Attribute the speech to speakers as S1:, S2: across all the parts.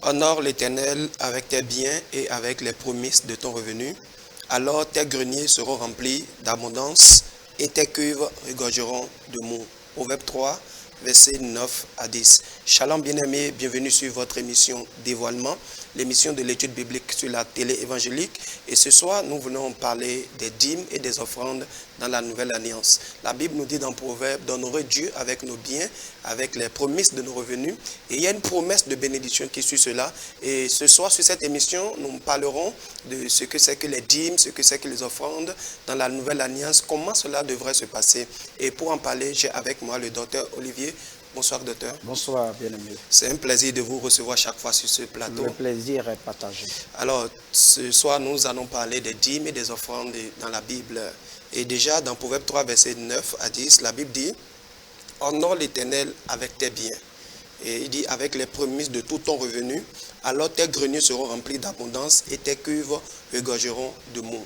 S1: Honore l'Éternel avec tes biens et avec les promesses de ton revenu. Alors tes greniers seront remplis d'abondance et tes cuves regorgeront de mou. Proverbe 3, versets 9 à 10. Shalom bien-aimés, bienvenue sur votre émission Dévoilement, l'émission de l'étude biblique sur la télé évangélique. Et ce soir, nous venons parler des dîmes et des offrandes dans la Nouvelle Alliance. La Bible nous dit dans Proverbe d'honorer Dieu avec nos biens, avec les promesses de nos revenus. Et il y a une promesse de bénédiction qui suit cela. Et ce soir, sur cette émission, nous parlerons de ce que c'est que les dîmes, ce que c'est que les offrandes dans la Nouvelle Alliance, comment cela devrait se passer. Et pour en parler, j'ai avec moi le docteur Olivier. Bonsoir, docteur.
S2: Bonsoir, bien-aimé.
S1: C'est un plaisir de vous recevoir chaque fois sur ce plateau.
S2: Le plaisir est partagé.
S1: Alors, ce soir, nous allons parler des dîmes et des offrandes dans la Bible. Et déjà, dans Proverbe 3, verset 9 à 10, la Bible dit « Honore l'Éternel avec tes biens. » Et il dit « Avec les prémices de tout ton revenu, alors tes greniers seront remplis d'abondance et tes cuves regorgeront de mou. »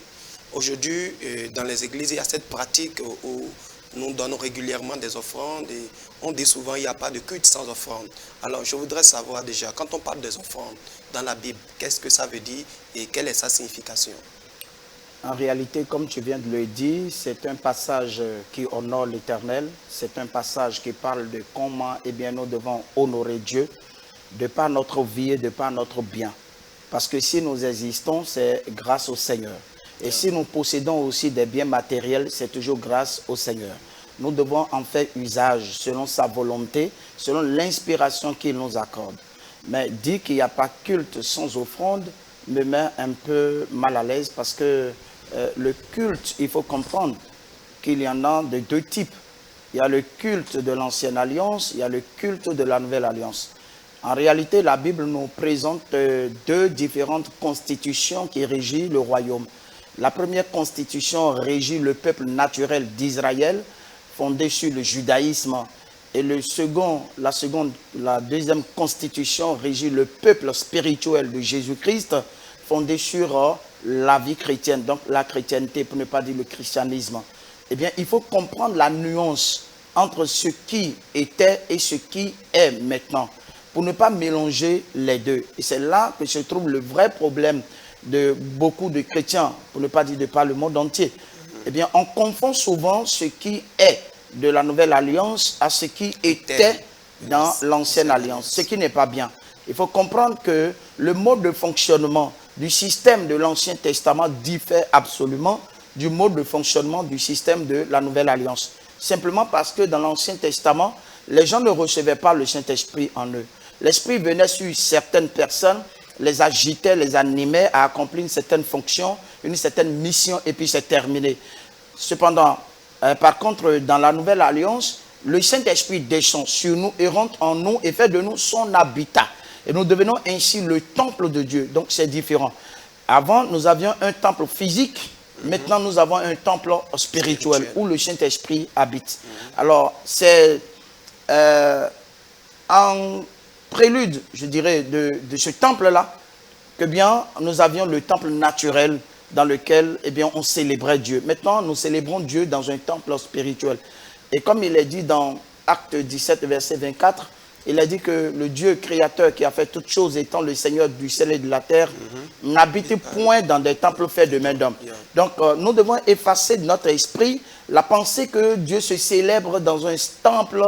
S1: Aujourd'hui, dans les églises, il y a cette pratique où nous donnons régulièrement des offrandes et on dit souvent qu'il n'y a pas de culte sans offrande. Alors, je voudrais savoir déjà, quand on parle des offrandes dans la Bible, qu'est-ce que ça veut dire et quelle est sa signification?
S2: En réalité, comme tu viens de le dire, c'est un passage qui honore l'Éternel. C'est un passage qui parle de comment nous devons honorer Dieu de par notre vie et de par notre bien. Parce que si nous existons, c'est grâce au Seigneur. Et si nous possédons aussi des biens matériels, c'est toujours grâce au Seigneur. Nous devons en faire usage selon sa volonté, selon l'inspiration qu'il nous accorde. Mais dire qu'il n'y a pas culte sans offrande me met un peu mal à l'aise parce que le culte, il faut comprendre qu'il y en a de deux types. Il y a le culte de l'Ancienne Alliance, il y a le culte de la Nouvelle Alliance. En réalité, la Bible nous présente deux différentes constitutions qui régissent le royaume. La première constitution régit le peuple naturel d'Israël, fondé sur le judaïsme. Et la deuxième constitution régit le peuple spirituel de Jésus-Christ, fondé sur la vie chrétienne, donc la chrétienté, pour ne pas dire le christianisme. Eh bien, il faut comprendre la nuance entre ce qui était et ce qui est maintenant, pour ne pas mélanger les deux. Et c'est là que se trouve le vrai problème de beaucoup de chrétiens, pour ne pas dire de par le monde entier. Eh bien, on confond souvent ce qui est de la Nouvelle Alliance à ce qui était dans l'Ancienne Alliance, ce qui n'est pas bien. Il faut comprendre que le mode de fonctionnement du système de l'Ancien Testament diffère absolument du mode de fonctionnement du système de la Nouvelle Alliance. Simplement parce que dans l'Ancien Testament, les gens ne recevaient pas le Saint-Esprit en eux. L'Esprit venait sur certaines personnes, les agitait, les animait à accomplir une certaine fonction, une certaine mission, et puis c'est terminé. Cependant, par contre, dans la Nouvelle Alliance, le Saint-Esprit descend sur nous et rentre en nous et fait de nous son habitat. Et nous devenons ainsi le temple de Dieu. Donc c'est différent. Avant, nous avions un temple physique. Maintenant, nous avons un temple spirituel où le Saint-Esprit habite. Alors, c'est en prélude, je dirais, de ce temple-là, que bien nous avions le temple naturel dans lequel on célébrait Dieu. Maintenant, nous célébrons Dieu dans un temple spirituel. Et comme il est dit dans Acte 17, verset 24, il a dit que le Dieu créateur qui a fait toutes choses étant le Seigneur du ciel et de la terre, n'habite point dans des temples faits de main d'homme. Donc, nous devons effacer de notre esprit la pensée que Dieu se célèbre dans un temple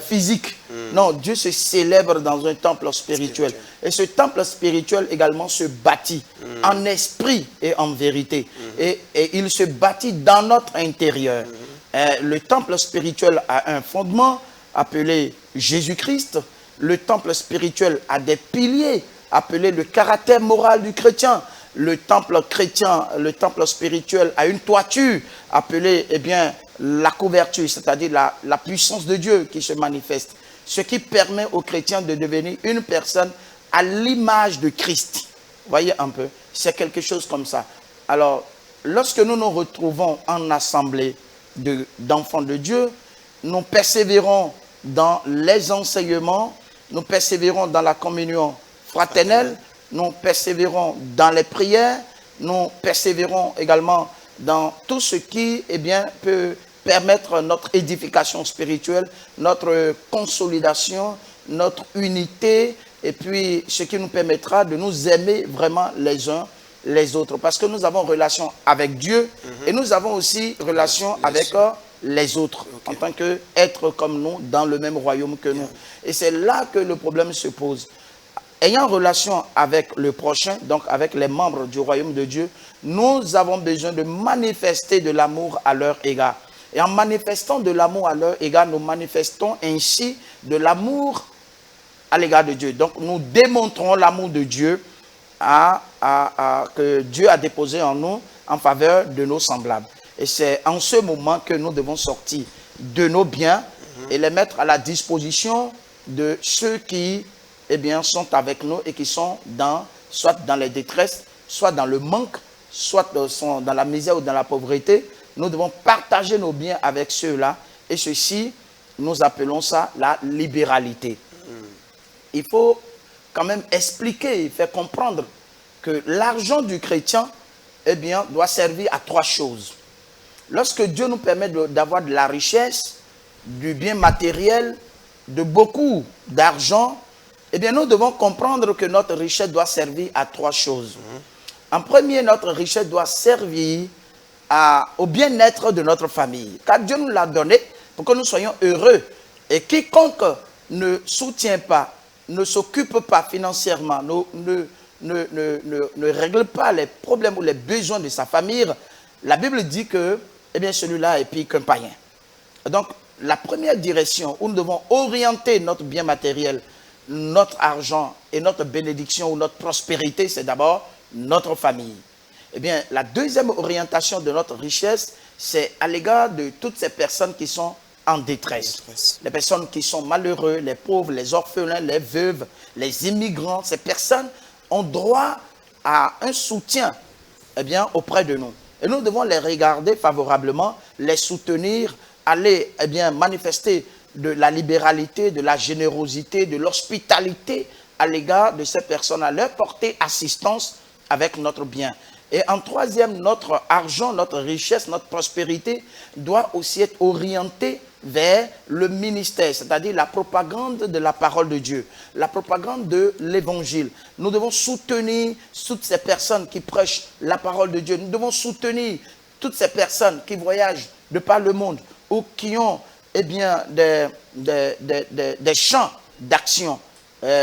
S2: physique. Non, Dieu se célèbre dans un temple spirituel. Et ce temple spirituel également se bâtit en esprit et en vérité. Et il se bâtit dans notre intérieur. Le temple spirituel a un fondement appelé Jésus-Christ. Le temple spirituel a des piliers appelés le caractère moral du chrétien. Le temple chrétien, le temple spirituel a une toiture appelée la couverture, c'est-à-dire la puissance de Dieu qui se manifeste. Ce qui permet aux chrétiens de devenir une personne à l'image de Christ. Voyez un peu, c'est quelque chose comme ça. Alors, lorsque nous nous retrouvons en assemblée d'enfants de Dieu, nous persévérons dans les enseignements, nous persévérons dans la communion fraternelle, nous persévérons dans les prières, nous persévérons également dans tout ce qui peut permettre notre édification spirituelle, notre consolidation, notre unité et puis ce qui nous permettra de nous aimer vraiment les uns les autres. Parce que nous avons relation avec Dieu et nous avons aussi relation avec les autres, en tant qu'êtres comme nous, dans le même royaume que nous. Et c'est là que le problème se pose. Ayant relation avec le prochain, donc avec les membres du royaume de Dieu, nous avons besoin de manifester de l'amour à leur égard. Et en manifestant de l'amour à leur égard, nous manifestons ainsi de l'amour à l'égard de Dieu. Donc nous démontrons l'amour de Dieu que Dieu a déposé en nous en faveur de nos semblables. Et c'est en ce moment que nous devons sortir de nos biens et les mettre à la disposition de ceux qui sont avec nous et qui sont soit dans les détresses, soit dans le manque, soit sont dans la misère ou dans la pauvreté. Nous devons partager nos biens avec ceux-là. Et ceci, nous appelons ça la libéralité. Il faut quand même expliquer, faire comprendre que l'argent du chrétien doit servir à trois choses. Lorsque Dieu nous permet d'avoir de la richesse, du bien matériel, de beaucoup d'argent, nous devons comprendre que notre richesse doit servir à trois choses. En premier, notre richesse doit servir au bien-être de notre famille. Car Dieu nous l'a donné pour que nous soyons heureux. Et quiconque ne soutient pas, ne s'occupe pas financièrement, ne règle pas les problèmes ou les besoins de sa famille, la Bible dit que celui-là est pire qu'un païen. Donc, la première direction où nous devons orienter notre bien matériel, notre argent et notre bénédiction ou notre prospérité, c'est d'abord notre famille. La deuxième orientation de notre richesse, c'est à l'égard de toutes ces personnes qui sont en détresse. Les personnes qui sont malheureuses, les pauvres, les orphelins, les veuves, les immigrants. Ces personnes ont droit à un soutien auprès de nous. Et nous devons les regarder favorablement, les soutenir, aller manifester de la libéralité, de la générosité, de l'hospitalité à l'égard de ces personnes, à leur porter assistance avec notre bien. Et en troisième, notre argent, notre richesse, notre prospérité doit aussi être orientée vers le ministère, c'est-à-dire la propagande de la parole de Dieu, la propagande de l'évangile. Nous devons soutenir toutes ces personnes qui prêchent la parole de Dieu. Nous devons soutenir toutes ces personnes qui voyagent de par le monde ou qui ont des champs d'action.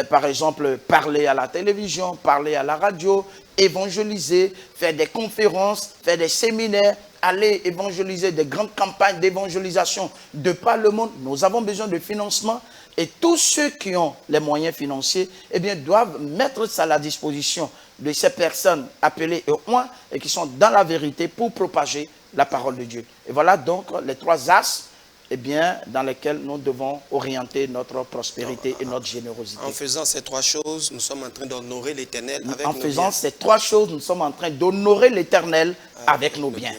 S2: Par exemple, parler à la télévision, parler à la radio, évangéliser, faire des conférences, faire des séminaires, aller évangéliser, des grandes campagnes d'évangélisation de par le monde. Nous avons besoin de financement et tous ceux qui ont les moyens financiers doivent mettre ça à la disposition de ces personnes appelées au moins et qui sont dans la vérité pour propager la parole de Dieu. Et voilà donc les trois axes dans lesquels nous devons orienter notre prospérité et notre générosité.
S1: En faisant ces trois choses, nous sommes en train d'honorer l'Éternel avec nos biens.
S2: En faisant ces trois choses, nous sommes en train d'honorer l'Éternel avec nos biens.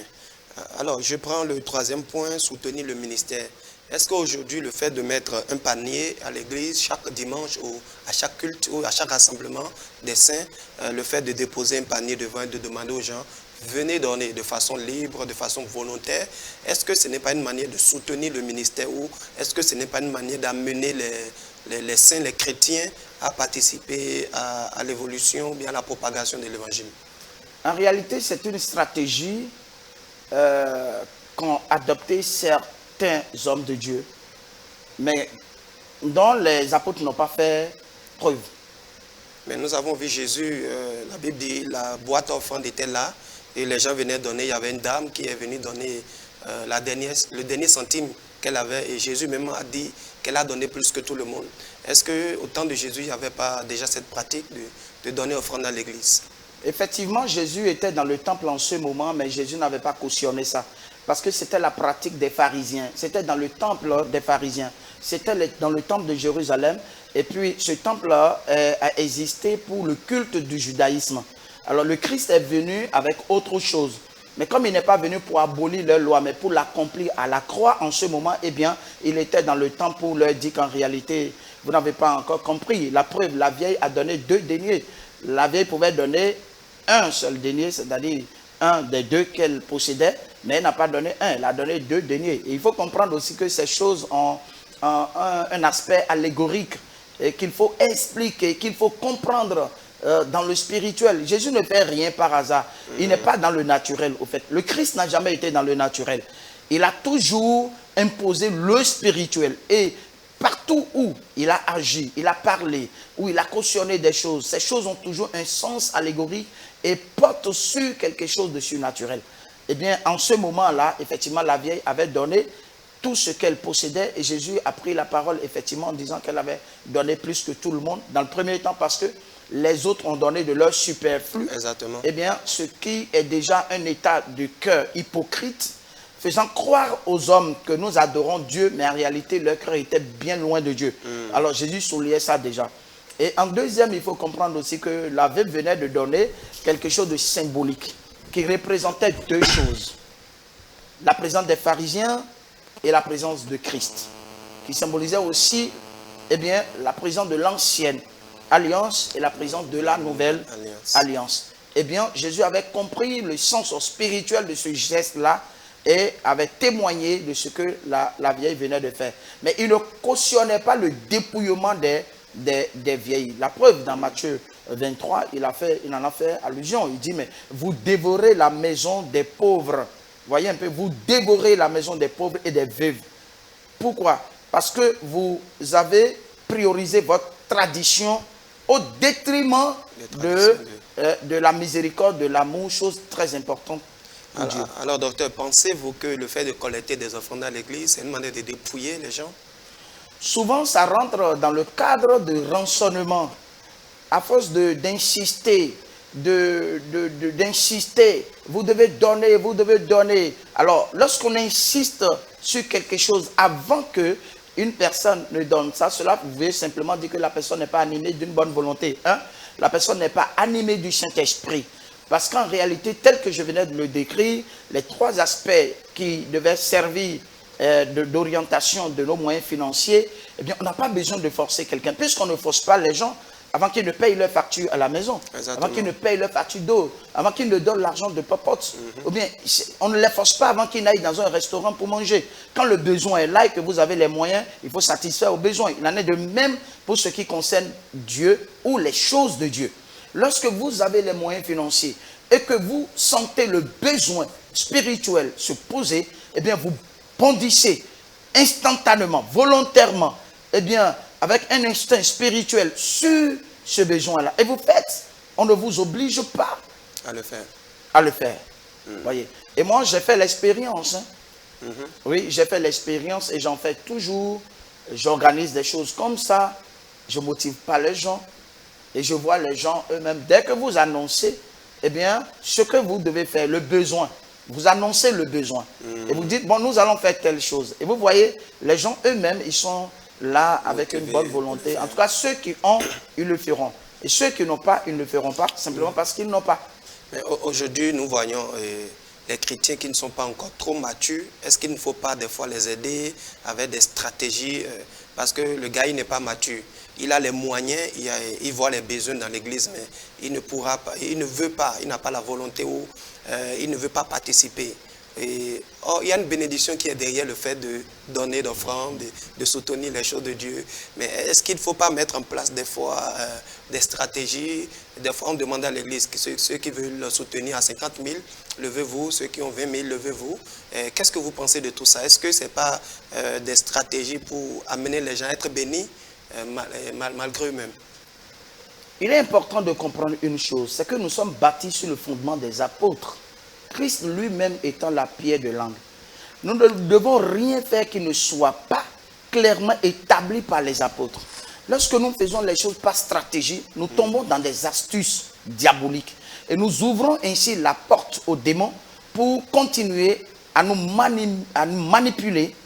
S1: Alors, je prends le troisième point, soutenir le ministère. Est-ce qu'aujourd'hui, le fait de mettre un panier à l'église chaque dimanche ou à chaque culte ou à chaque rassemblement des saints, le fait de déposer un panier devant et de demander aux gens venez donner de façon libre, de façon volontaire, est-ce que ce n'est pas une manière de soutenir le ministère ou est-ce que ce n'est pas une manière d'amener les saints, les chrétiens à participer à l'évolution ou bien à la propagation de l'évangile?
S2: En réalité, c'est une stratégie qu'ont adopté certains hommes de Dieu, mais dont les apôtres n'ont pas fait preuve.
S1: Mais nous avons vu Jésus, la Bible dit, la boîte offrande était là, et les gens venaient donner. Il y avait une dame qui est venue donner le dernier centime qu'elle avait. Et Jésus même a dit qu'elle a donné plus que tout le monde. Est-ce qu'au temps de Jésus, il n'y avait pas déjà cette pratique de donner offrande à l'église?
S2: Effectivement, Jésus était dans le temple en ce moment, mais Jésus n'avait pas cautionné ça. Parce que c'était la pratique des pharisiens. C'était dans le temple des pharisiens. C'était dans le temple de Jérusalem. Et puis, ce temple-là a existé pour le culte du judaïsme. Alors, le Christ est venu avec autre chose. Mais comme il n'est pas venu pour abolir leur loi, mais pour l'accomplir à la croix en ce moment, il était dans le temple pour leur dire qu'en réalité, vous n'avez pas encore compris. La preuve, la vieille a donné 2 deniers. La vieille pouvait donner un seul denier, c'est-à-dire un des 2 qu'elle possédait, mais elle n'a pas donné un, elle a donné 2 deniers. Et il faut comprendre aussi que ces choses ont un aspect allégorique. et qu'il faut expliquer, qu'il faut comprendre dans le spirituel. Jésus ne fait rien par hasard. Il n'est pas dans le naturel, au fait. Le Christ n'a jamais été dans le naturel. Il a toujours imposé le spirituel. Et partout où il a agi, il a parlé, où il a cautionné des choses, ces choses ont toujours un sens allégorique et portent sur quelque chose de surnaturel. Eh bien, en ce moment-là, effectivement, la vieille avait donné tout ce qu'elle possédait et Jésus a pris la parole, effectivement, en disant qu'elle avait donné plus que tout le monde. Dans le premier temps, parce que les autres ont donné de leur superflu.
S1: Exactement.
S2: Eh bien, ce qui est déjà un état de cœur hypocrite, faisant croire aux hommes que nous adorons Dieu, mais en réalité, leur cœur était bien loin de Dieu. Alors, Jésus soulignait ça déjà. Et en deuxième, il faut comprendre aussi que la veuve venait de donner quelque chose de symbolique, qui représentait deux choses. La présence des pharisiens et la présence de Christ, qui symbolisait aussi, eh bien, la présence de l'ancienne alliance et la présence de la nouvelle alliance. Eh bien, Jésus avait compris le sens spirituel de ce geste-là et avait témoigné de ce que la vieille venait de faire. Mais il ne cautionnait pas le dépouillement des vieilles. La preuve, dans Matthieu 23, il en a fait allusion. Il dit, mais vous dévorez la maison des pauvres. Voyez un peu, vous dévorez la maison des pauvres et des veuves. Pourquoi? Parce que vous avez priorisé votre tradition au détriment de la miséricorde, de l'amour, chose très importante pour Dieu.
S1: Alors, docteur, pensez-vous que le fait de collecter des offrandes à l'église, c'est une manière de dépouiller les gens?
S2: Souvent, ça rentre dans le cadre de rançonnement. À force d'insister, d'insister, vous devez donner, vous devez donner. Alors, lorsqu'on insiste sur quelque chose avant que une personne ne donne ça, cela vous pouvez simplement dire que la personne n'est pas animée d'une bonne volonté. La personne n'est pas animée du Saint-Esprit. Parce qu'en réalité, tel que je venais de le décrire, les trois aspects qui devaient servir d'orientation de nos moyens financiers, eh bien, on n'a pas besoin de forcer quelqu'un. Puisqu'on ne force pas les gens avant qu'ils ne payent leur facture à la maison, avant qu'ils ne payent leur facture d'eau, avant qu'ils ne donnent l'argent de popote. Ou bien, on ne les force pas avant qu'ils n'aillent dans un restaurant pour manger. Quand le besoin est là et que vous avez les moyens, il faut satisfaire aux besoins. Il en est de même pour ce qui concerne Dieu ou les choses de Dieu. Lorsque vous avez les moyens financiers et que vous sentez le besoin spirituel se poser, eh bien, vous bondissez instantanément, volontairement, eh bien, avec un instinct spirituel sur ce besoin-là. Et vous faites, on ne vous oblige pas
S1: à le faire.
S2: À le faire. Voyez. Et moi, j'ai fait l'expérience. Oui, j'ai fait l'expérience et j'en fais toujours. J'organise des choses comme ça. Je ne motive pas les gens. Et je vois les gens eux-mêmes. Dès que vous annoncez, eh bien, ce que vous devez faire, le besoin. Vous annoncez le besoin. Et vous dites, bon, nous allons faire telle chose. Et vous voyez, les gens eux-mêmes, ils sont là avec une bonne volonté. En tout cas, ceux qui ont, ils le feront. Et ceux qui n'ont pas, ils ne le feront pas, simplement parce qu'ils n'ont pas.
S1: Mais aujourd'hui, nous voyons les chrétiens qui ne sont pas encore trop matures. Est-ce qu'il ne faut pas des fois les aider avec des stratégies parce que le gars, il n'est pas mature. Il a les moyens, il voit les besoins dans l'église, mais il ne pourra pas, il ne veut pas, il n'a pas la volonté ou il ne veut pas participer. Or, il y a une bénédiction qui est derrière le fait de donner d'offrandes, de soutenir les choses de Dieu. Mais est-ce qu'il ne faut pas mettre en place des fois des stratégies? Des fois, on demande à l'église, ceux qui veulent soutenir à 50 000, levez-vous. Ceux qui ont 20 000, levez-vous. Qu'est-ce que vous pensez de tout ça? Est-ce que ce n'est pas des stratégies pour amener les gens à être bénis malgré eux-mêmes?
S2: Il est important de comprendre une chose, c'est que nous sommes bâtis sur le fondement des apôtres. Christ lui-même étant la pierre de langue. Nous ne devons rien faire qui ne soit pas clairement établi par les apôtres. Lorsque nous faisons les choses par stratégie, nous tombons dans des astuces diaboliques. Et nous ouvrons ainsi la porte aux démons pour continuer à nous manipuler,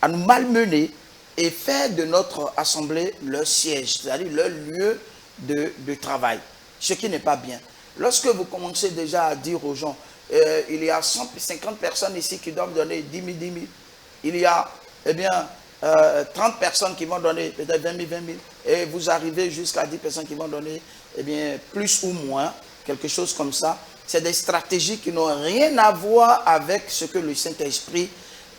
S2: à nous malmener et faire de notre assemblée leur siège, c'est-à-dire leur lieu de travail. Ce qui n'est pas bien. Lorsque vous commencez déjà à dire aux gens, il y a 150 personnes ici qui doivent donner 10 000, 10 000. Il y a, eh bien, 30 personnes qui vont donner peut-être 20 000, 20 000. Et vous arrivez jusqu'à 10 personnes qui vont donner, eh bien, plus ou moins, quelque chose comme ça. C'est des stratégies qui n'ont rien à voir avec ce que le Saint-Esprit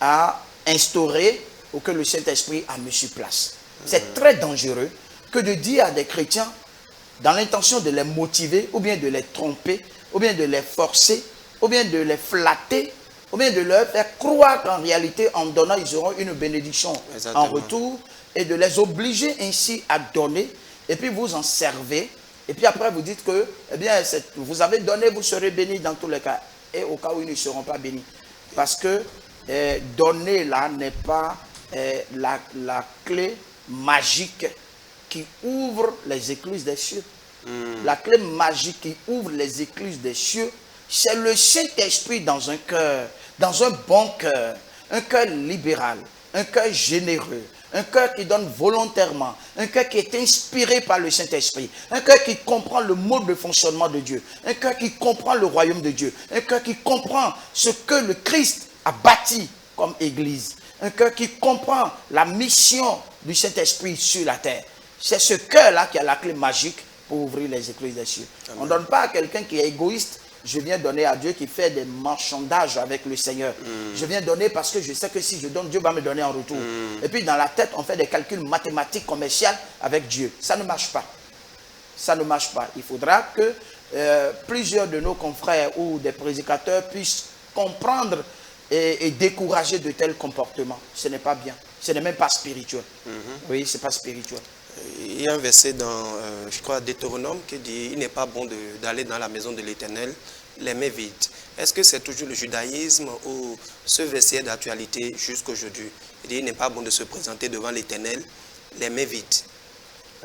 S2: a instauré ou que le Saint-Esprit a mis sur place. C'est très dangereux que de dire à des chrétiens, dans l'intention de les motiver, ou bien de les tromper, ou bien de les forcer, ou bien de les flatter, ou bien de leur faire croire qu'en réalité, en donnant, ils auront une bénédiction en retour, et de les obliger ainsi à donner, et puis vous en servez, et puis après vous dites que, eh bien, vous avez donné, vous serez bénis dans tous les cas, et au cas où ils ne seront pas bénis. Parce que donner là n'est pas la clé magique qui ouvre les écluses des cieux. La clé magique qui ouvre les écluses des cieux, c'est le Saint-Esprit dans un cœur, dans un bon cœur, un cœur libéral, un cœur généreux, un cœur qui donne volontairement, un cœur qui est inspiré par le Saint-Esprit, un cœur qui comprend le mode de fonctionnement de Dieu, un cœur qui comprend le royaume de Dieu, un cœur qui comprend ce que le Christ a bâti comme Église, un cœur qui comprend la mission du Saint-Esprit sur la terre. C'est ce cœur-là qui a la clé magique pour ouvrir les écluses des cieux. Amen. On ne donne pas à quelqu'un qui est égoïste. Je viens donner à Dieu qui fait des marchandages avec le Seigneur. Je viens donner parce que je sais que si je donne, Dieu va me donner en retour. Et puis dans la tête, on fait des calculs mathématiques commerciaux avec Dieu. Ça ne marche pas. Ça ne marche pas. Il faudra que plusieurs de nos confrères ou des prédicateurs puissent comprendre et décourager de tels comportements. Ce n'est pas bien. Ce n'est même pas spirituel. Oui, ce n'est pas spirituel.
S1: Il y a un verset dans, je crois, Deutéronome qui dit « Il n'est pas bon d'aller dans la maison de l'Éternel les mains vides ». Est-ce que c'est toujours le judaïsme ou ce verset est d'actualité jusqu'aujourd'hui? Il dit « Il n'est pas bon de se présenter devant l'Éternel les mains vides ».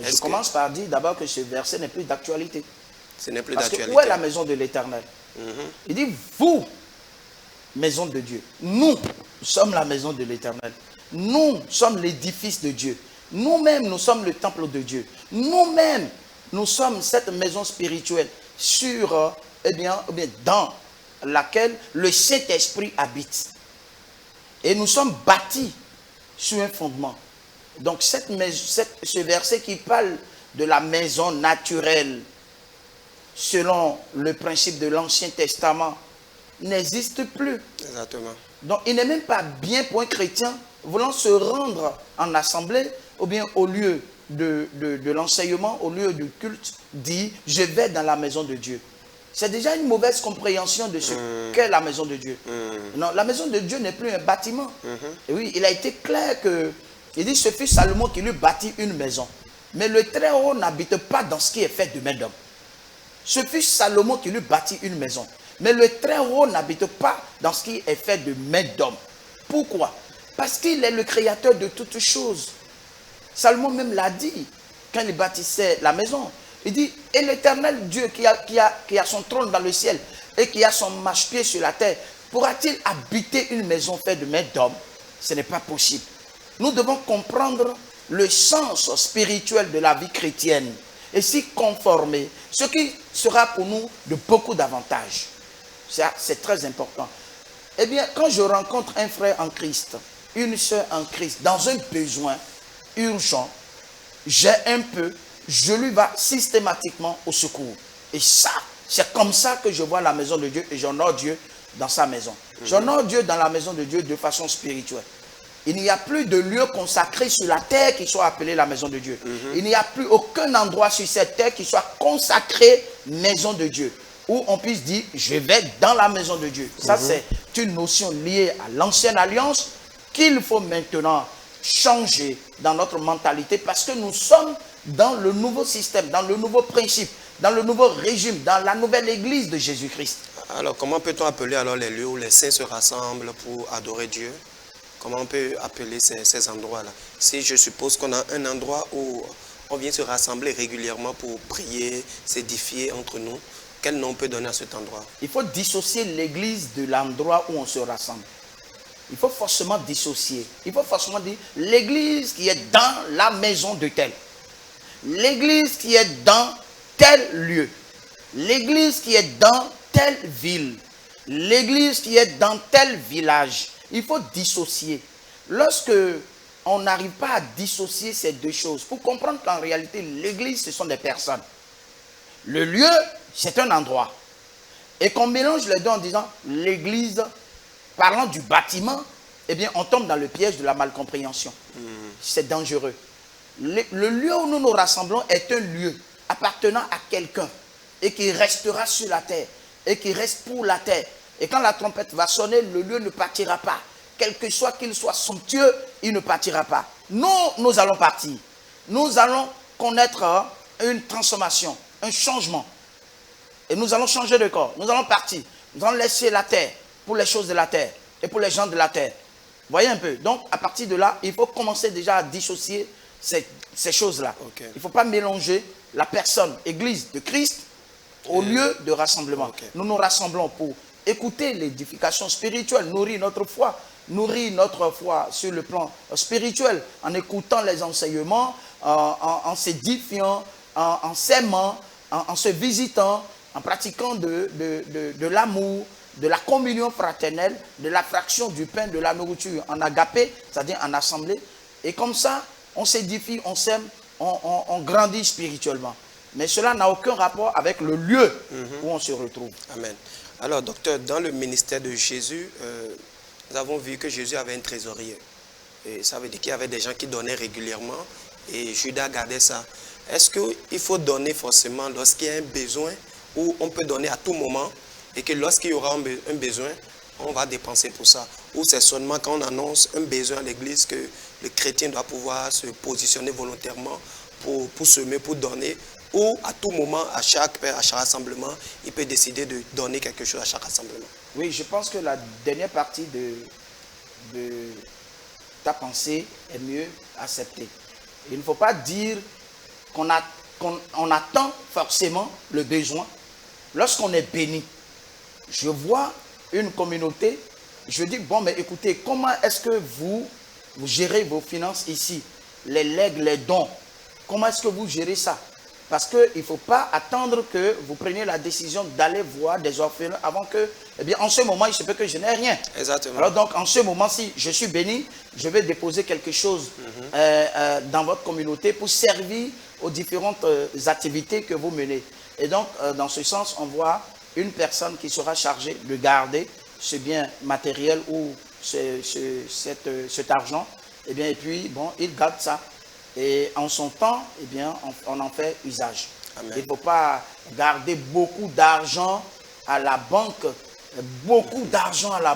S2: Je commence par dire d'abord que ce verset n'est plus d'actualité.
S1: Ce n'est plus d'actualité.
S2: Où est la maison de l'Éternel? Il dit « Vous, maison de Dieu, nous sommes la maison de l'Éternel. Nous sommes l'édifice de Dieu. Nous-mêmes, nous sommes le temple de Dieu. Nous-mêmes, nous sommes cette maison spirituelle sur, dans laquelle le Saint-Esprit habite. Et nous sommes bâtis sur un fondement. Donc, ce verset qui parle de la maison naturelle, selon le principe de l'Ancien Testament, n'existe plus.
S1: Exactement.
S2: Donc, il n'est même pas bien pour un chrétien voulant se rendre en assemblée, ou bien au lieu de l'enseignement, au lieu du culte, dit « je vais dans la maison de Dieu ». C'est déjà une mauvaise compréhension de ce qu'est la maison de Dieu. Non, la maison de Dieu n'est plus un bâtiment. Et oui, il a été clair que, il dit, ce fut Salomon qui lui bâtit une maison. Mais le Très-Haut n'habite pas dans ce qui est fait de main d'homme. Ce fut Salomon qui lui bâtit une maison. Mais le Très-Haut n'habite pas dans ce qui est fait de main d'homme. Pourquoi? Parce qu'il est le créateur de toutes choses. Salomon même l'a dit quand il bâtissait la maison. Il dit, et l'Éternel Dieu qui a son trône dans le ciel et qui a son marchepied sur la terre, pourra-t-il habiter une maison faite de main d'homme? Ce n'est pas possible. Nous devons comprendre le sens spirituel de la vie chrétienne et s'y conformer, ce qui sera pour nous de beaucoup d'avantages. C'est très important. Eh bien, quand je rencontre un frère en Christ, une sœur en Christ, dans un besoin urgent, j'ai un peu, je lui vais systématiquement au secours. Et ça, c'est comme ça que je vois la maison de Dieu et j'honore Dieu dans sa maison. J'honore Dieu dans la maison de Dieu de façon spirituelle. Il n'y a plus de lieu consacré sur la terre qui soit appelé la maison de Dieu. Il n'y a plus aucun endroit sur cette terre qui soit consacré maison de Dieu. Où on puisse dire, je vais dans la maison de Dieu. Ça, c'est une notion liée à l'ancienne alliance qu'il faut maintenant changer dans notre mentalité parce que nous sommes dans le nouveau système, dans le nouveau principe, dans le nouveau régime, dans la nouvelle église de Jésus-Christ.
S1: Alors, comment peut-on appeler alors les lieux où les saints se rassemblent pour adorer Dieu? Comment on peut appeler ces endroits-là? Si je suppose qu'on a un endroit où on vient se rassembler régulièrement pour prier, s'édifier entre nous, quel nom on peut donner à cet endroit?
S2: Il faut dissocier l'église de l'endroit où on se rassemble. Il faut forcément dissocier. Il faut forcément dire l'église qui est dans la maison de tel. L'église qui est dans tel lieu. L'église qui est dans telle ville. L'église qui est dans tel village. Il faut dissocier. Lorsque on n'arrive pas à dissocier ces deux choses, pour comprendre qu'en réalité, l'église, ce sont des personnes. Le lieu, c'est un endroit. Et qu'on mélange les deux en disant l'église, parlant du bâtiment, eh bien, on tombe dans le piège de la malcompréhension. C'est dangereux. Le lieu où nous nous rassemblons est un lieu appartenant à quelqu'un et qui restera sur la terre et qui reste pour la terre. Et quand la trompette va sonner, le lieu ne partira pas. Quel que soit qu'il soit somptueux, il ne partira pas. Nous allons partir. Nous allons connaître une transformation, un changement. Et nous allons changer de corps. Nous allons partir. Nous allons laisser la terre pour les choses de la terre et pour les gens de la terre. Voyez un peu. Donc, à partir de là, il faut commencer déjà à dissocier ces choses-là.
S1: Okay.
S2: Il ne faut pas mélanger la personne, église de Christ, au lieu de rassemblement.
S1: Okay.
S2: Nous nous rassemblons pour écouter l'édification spirituelle, nourrir notre foi sur le plan spirituel, en écoutant les enseignements, en s'édifiant, en s'aimant, en se visitant, en pratiquant de l'amour, de la communion fraternelle, de la fraction du pain, de la nourriture en agapé, c'est-à-dire en assemblée. Et comme ça, on s'édifie, on s'aime, on grandit spirituellement. Mais cela n'a aucun rapport avec le lieu où on se retrouve.
S1: Amen. Alors, docteur, dans le ministère de Jésus, nous avons vu que Jésus avait un trésorier. Et ça veut dire qu'il y avait des gens qui donnaient régulièrement et Judas gardait ça. Est-ce qu'il faut donner forcément lorsqu'il y a un besoin ou on peut donner à tout moment et que lorsqu'il y aura un besoin, on va dépenser pour ça? Ou c'est seulement quand on annonce un besoin à l'église que le chrétien doit pouvoir se positionner volontairement pour semer, pour donner? Ou à tout moment, à chaque rassemblement, il peut décider de donner quelque chose à chaque rassemblement?
S2: Oui, je pense que la dernière partie de ta pensée est mieux acceptée. Il ne faut pas dire qu'on attend forcément le besoin. Lorsqu'on est béni, je vois une communauté, je dis, bon, mais écoutez, comment est-ce que vous gérez vos finances ici? Les legs, les dons, comment est-ce que vous gérez ça? Parce qu'il ne faut pas attendre que vous preniez la décision d'aller voir des orphelins avant que, eh bien, en ce moment, il se peut que je n'ai rien.
S1: Exactement.
S2: Alors donc, en ce moment, si je suis béni, je vais déposer quelque chose dans votre communauté pour servir aux différentes activités que vous menez. Et donc, dans ce sens, on voit une personne qui sera chargée de garder ce bien matériel ou cet argent. Eh bien, et puis, bon, il garde ça. Et en son temps, eh bien, on en fait usage. Amen. Il ne faut pas garder beaucoup d'argent à la banque, beaucoup d'argent à la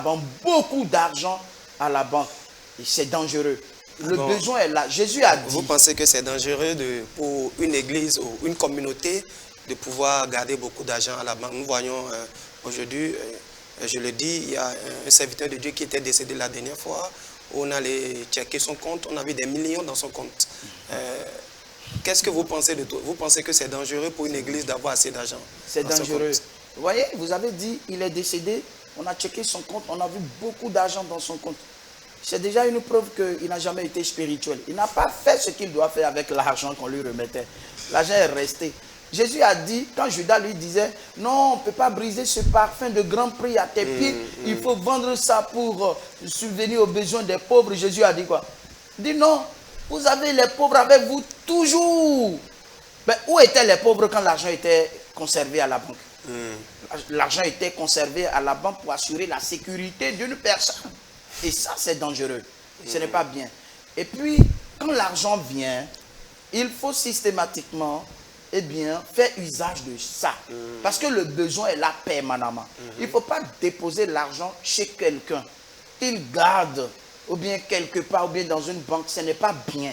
S2: banque. Et c'est dangereux. Le besoin est là. Jésus a dit...
S1: Vous pensez que c'est dangereux pour une église ou une communauté de pouvoir garder beaucoup d'argent à la banque? Nous voyons aujourd'hui, je le dis, il y a un serviteur de Dieu qui était décédé la dernière fois. On allait checker son compte, on avait des millions dans son compte. Qu'est-ce que vous pensez de tout? Vous pensez que c'est dangereux pour une église d'avoir assez d'argent?
S2: C'est dangereux. Vous voyez, vous avez dit, il est décédé, on a checké son compte, on a vu beaucoup d'argent dans son compte. C'est déjà une preuve qu'il n'a jamais été spirituel. Il n'a pas fait ce qu'il doit faire avec l'argent qu'on lui remettait. L'argent est resté. Jésus a dit, quand Judas lui disait, non, on ne peut pas briser ce parfum de grand prix à tes pieds, il faut vendre ça pour subvenir aux besoins des pauvres. Jésus a dit quoi? Il dit non, vous avez les pauvres avec vous toujours. Mais où étaient les pauvres quand l'argent était conservé à la banque? L'argent était conservé à la banque pour assurer la sécurité d'une personne. Et ça, c'est dangereux. Ce n'est pas bien. Et puis, quand l'argent vient, il faut systématiquement... eh bien, faire usage de ça. Parce que le besoin est là permanemment. Il ne faut pas déposer l'argent chez quelqu'un. Il garde, ou bien quelque part, ou bien dans une banque. Ce n'est pas bien.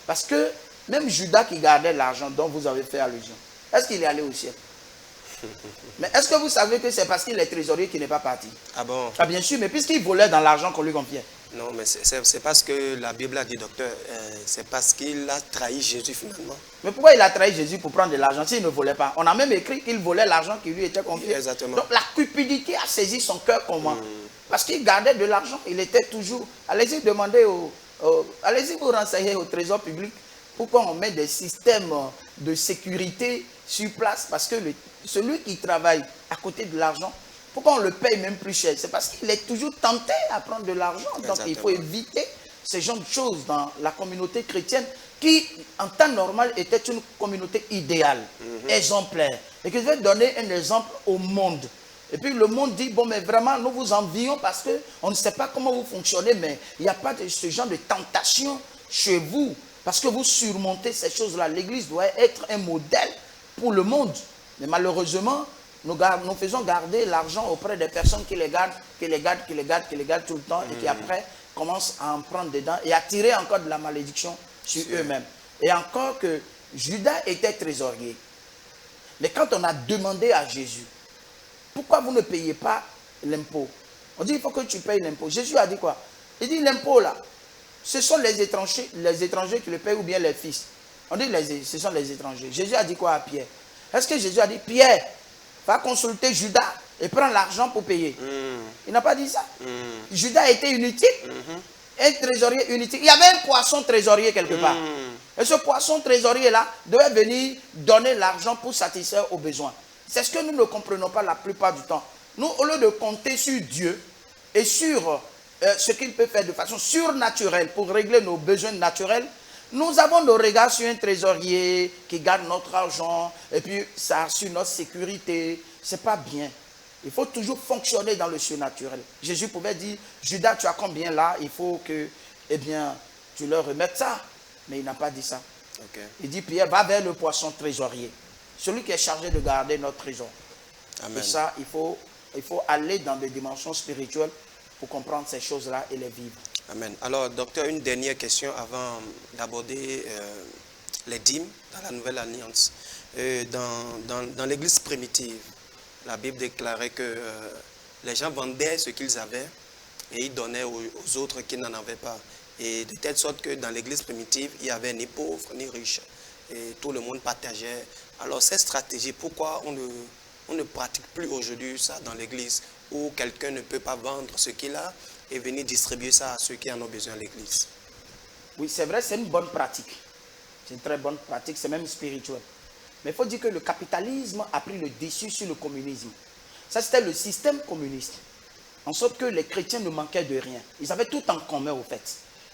S2: Parce que même Judas qui gardait l'argent dont vous avez fait allusion, est-ce qu'il est allé au ciel? Mais est-ce que vous savez que c'est parce qu'il est trésorier qu'il n'est pas parti?
S1: Ah bon?
S2: Ah bien sûr, mais puisqu'il volait dans l'argent qu'on lui confiait.
S1: Non, mais c'est parce que la Bible a dit, docteur, c'est parce qu'il a trahi Jésus finalement.
S2: Mais pourquoi il a trahi Jésus pour prendre de l'argent s'il ne volait pas? On a même écrit qu'il volait l'argent qui lui était confié.
S1: Exactement.
S2: Donc la cupidité a saisi son cœur comment? Parce qu'il gardait de l'argent, il était toujours... Allez-y demander allez-y vous renseigner au trésor public pourquoi on met des systèmes de sécurité sur place. Parce que celui qui travaille à côté de l'argent, pourquoi on le paye même plus cher? C'est parce qu'il est toujours tenté à prendre de l'argent. Donc il faut éviter ce genre de choses dans la communauté chrétienne qui, en temps normal, était une communauté idéale, exemplaire. Et que je vais donner un exemple au monde. Et puis le monde dit, bon, mais vraiment, nous vous envions parce qu'on ne sait pas comment vous fonctionnez, mais il n'y a pas de ce genre de tentation chez vous. Parce que vous surmontez ces choses-là. L'Église doit être un modèle pour le monde. Mais malheureusement, nous faisons garder l'argent auprès des personnes qui les gardent tout le temps et qui après commencent à en prendre dedans et à tirer encore de la malédiction sur eux-mêmes. Et encore que Judas était trésorier. Mais quand on a demandé à Jésus, pourquoi vous ne payez pas l'impôt? On dit, il faut que tu payes l'impôt. Jésus a dit quoi? Il dit, l'impôt là, ce sont les étrangers qui le payent ou bien les fils. On dit, ce sont les étrangers. Jésus a dit quoi à Pierre? Est-ce que Jésus a dit, Pierre, va consulter Judas et prends l'argent pour payer? Il n'a pas dit ça. Judas était inutile. Un trésorier inutile. Il y avait un poisson trésorier quelque part. Et ce poisson trésorier-là devait venir donner l'argent pour satisfaire aux besoins. C'est ce que nous ne comprenons pas la plupart du temps. Nous, au lieu de compter sur Dieu et sur ce qu'il peut faire de façon surnaturelle pour régler nos besoins naturels, nous avons nos regards sur un trésorier qui garde notre argent et puis ça assure notre sécurité. Ce n'est pas bien. Il faut toujours fonctionner dans le surnaturel. Jésus pouvait dire, Judas, tu as combien là? Il faut que, eh bien, tu leur remettes ça. Mais il n'a pas dit ça.
S1: Okay.
S2: Il dit, Pierre, va vers le poisson trésorier. Celui qui est chargé de garder notre trésor. Amen. Et ça, il faut aller dans des dimensions spirituelles pour comprendre ces choses-là et les vivre.
S1: Amen. Alors, docteur, une dernière question avant d'aborder les dîmes dans la Nouvelle Alliance. Dans l'Église primitive, la Bible déclarait que les gens vendaient ce qu'ils avaient et ils donnaient aux autres qui n'en avaient pas. Et de telle sorte que dans l'Église primitive, il n'y avait ni pauvres ni riches. Et tout le monde partageait. Alors, cette stratégie, pourquoi on ne pratique plus aujourd'hui ça dans l'Église, où quelqu'un ne peut pas vendre ce qu'il a et venir distribuer ça à ceux qui en ont besoin à l'Église?
S2: Oui, c'est vrai, c'est une bonne pratique. C'est une très bonne pratique, c'est même spirituel. Mais il faut dire que le capitalisme a pris le dessus sur le communisme. Ça, c'était le système communiste. En sorte que les chrétiens ne manquaient de rien. Ils avaient tout en commun, au fait.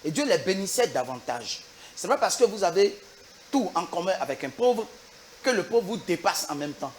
S2: Et Dieu les bénissait davantage. C'est pas parce que vous avez tout en commun avec un pauvre que le pauvre vous dépasse en même temps.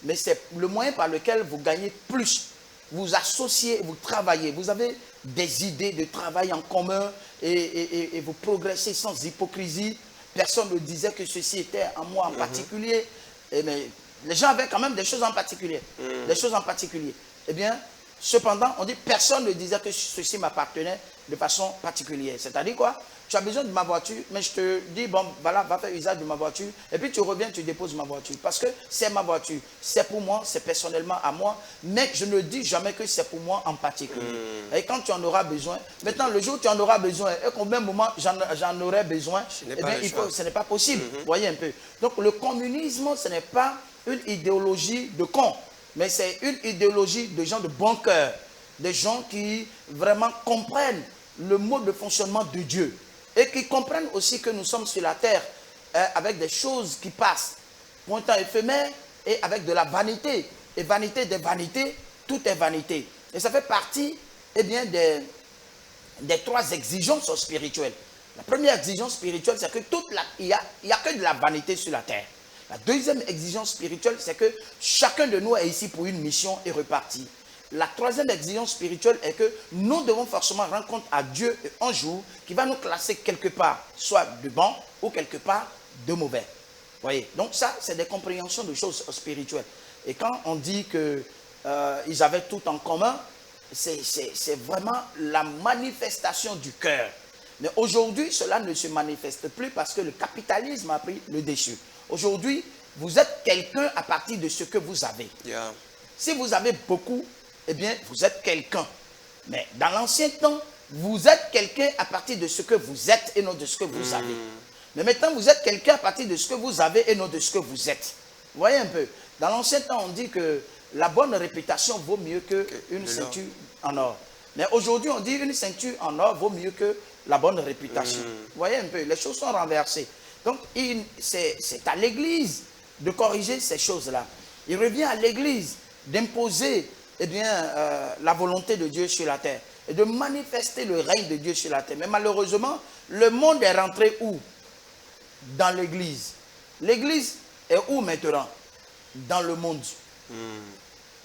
S2: Mais c'est le moyen par lequel vous gagnez plus. Vous associez, vous travaillez. Vous avez des idées de travail en commun et vous progressez sans hypocrisie. Personne ne disait que ceci était en moi en particulier. Mais les gens avaient quand même des choses en particulier. Des choses en particulier. Eh bien, cependant, on dit personne ne disait que ceci m'appartenait de façon particulière. C'est-à-dire quoi? Tu as besoin de ma voiture, mais je te dis, bon, voilà, va faire usage de ma voiture. Et puis tu reviens, tu déposes ma voiture. Parce que c'est ma voiture. C'est pour moi, c'est personnellement à moi. Mais je ne dis jamais que c'est pour moi en particulier. Et quand tu en auras besoin, maintenant, le jour où tu en auras besoin, et qu'au même moment, j'en aurai besoin, eh bien, ce n'est pas possible. Voyez un peu. Donc, le communisme, ce n'est pas une idéologie de con. Mais c'est une idéologie de gens de bon cœur, des gens qui vraiment comprennent le mode de fonctionnement de Dieu et qui comprennent aussi que nous sommes sur la terre avec des choses qui passent pour un temps éphémère et avec de la vanité. Et vanité des vanités, tout est vanité. Et ça fait partie eh bien, des trois exigences spirituelles. La première exigence spirituelle, c'est que il y a que de la vanité sur la terre. La deuxième exigence spirituelle, c'est que chacun de nous est ici pour une mission et reparti. La troisième exigence spirituelle est que nous devons forcément rendre compte à Dieu un jour qui va nous classer quelque part, soit de bon ou quelque part de mauvais. Voyez, donc ça, c'est des compréhensions de choses spirituelles. Et quand on dit qu'ils avaient tout en commun, c'est vraiment la manifestation du cœur. Mais aujourd'hui, cela ne se manifeste plus parce que le capitalisme a pris le dessus. Aujourd'hui, vous êtes quelqu'un à partir de ce que vous avez.
S1: Yeah.
S2: Si vous avez beaucoup, eh bien, vous êtes quelqu'un. Mais dans l'ancien temps, vous êtes quelqu'un à partir de ce que vous êtes et non de ce que vous avez. Mais maintenant, vous êtes quelqu'un à partir de ce que vous avez et non de ce que vous êtes. Vous voyez un peu. Dans l'ancien temps, on dit que la bonne réputation vaut mieux qu'une ceinture en or. Mais aujourd'hui, on dit une ceinture en or vaut mieux que la bonne réputation. Vous voyez un peu, les choses sont renversées. Donc, c'est à l'Église de corriger ces choses-là. Il revient à l'Église d'imposer eh bien, la volonté de Dieu sur la terre et de manifester le règne de Dieu sur la terre. Mais malheureusement, le monde est rentré où? Dans l'Église. L'Église est où maintenant? Dans le monde.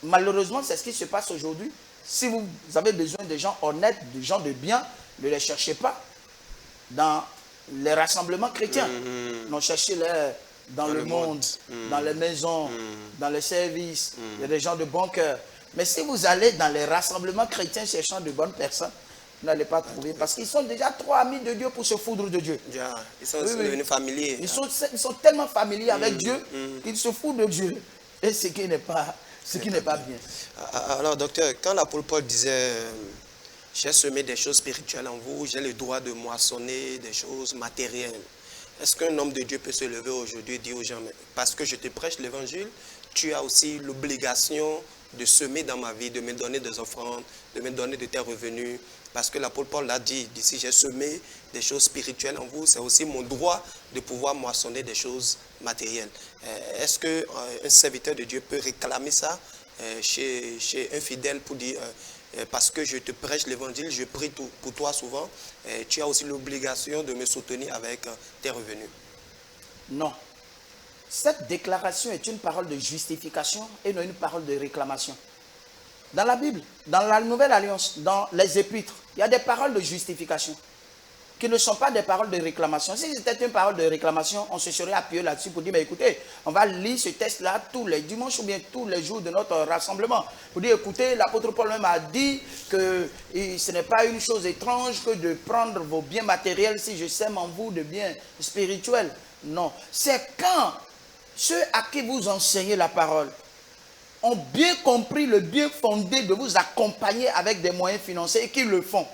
S2: Malheureusement, c'est ce qui se passe aujourd'hui. Si vous avez besoin de gens honnêtes, de gens de bien, ne les cherchez pas dans les rassemblements chrétiens. Non, cherchez-les dans le monde, dans les maisons, dans les services. Il y a des gens de bon cœur. Mais si vous allez dans les rassemblements chrétiens cherchant de bonnes personnes, vous n'allez pas trouver. Parce qu'ils sont déjà trop amis de Dieu pour se foudre de Dieu.
S1: Ils sont devenus familiers.
S2: Ils sont tellement familiers avec Dieu qu'ils se foutent de Dieu. Et ce qui n'est pas, bien.
S1: Alors, docteur, quand l'apôtre Paul disait j'ai semé des choses spirituelles en vous, j'ai le droit de moissonner des choses matérielles. Est-ce qu'un homme de Dieu peut se lever aujourd'hui et dire aux gens, parce que je te prêche l'évangile, tu as aussi l'obligation de semer dans ma vie, de me donner des offrandes, de me donner de tes revenus, parce que l'apôtre Paul l'a dit, d'ici j'ai semé des choses spirituelles en vous, c'est aussi mon droit de pouvoir moissonner des choses matérielles. Est-ce qu'un serviteur de Dieu peut réclamer ça chez un fidèle pour dire, parce que je te prêche l'évangile, je prie pour toi souvent, tu as aussi l'obligation de me soutenir avec tes revenus?
S2: Non. Cette déclaration est une parole de justification et non une parole de réclamation. Dans la Bible, dans la Nouvelle Alliance, dans les Épîtres, il y a des paroles de justification qui ne sont pas des paroles de réclamation. Si c'était une parole de réclamation, on se serait appuyé là-dessus pour dire, mais écoutez, on va lire ce texte-là tous les dimanches ou bien tous les jours de notre rassemblement. Pour dire, écoutez, l'apôtre Paul même a dit que ce n'est pas une chose étrange que de prendre vos biens matériels si je sème en vous de biens spirituels. Non, c'est quand ceux à qui vous enseignez la parole ont bien compris le bien fondé de vous accompagner avec des moyens financiers et qu'ils le font.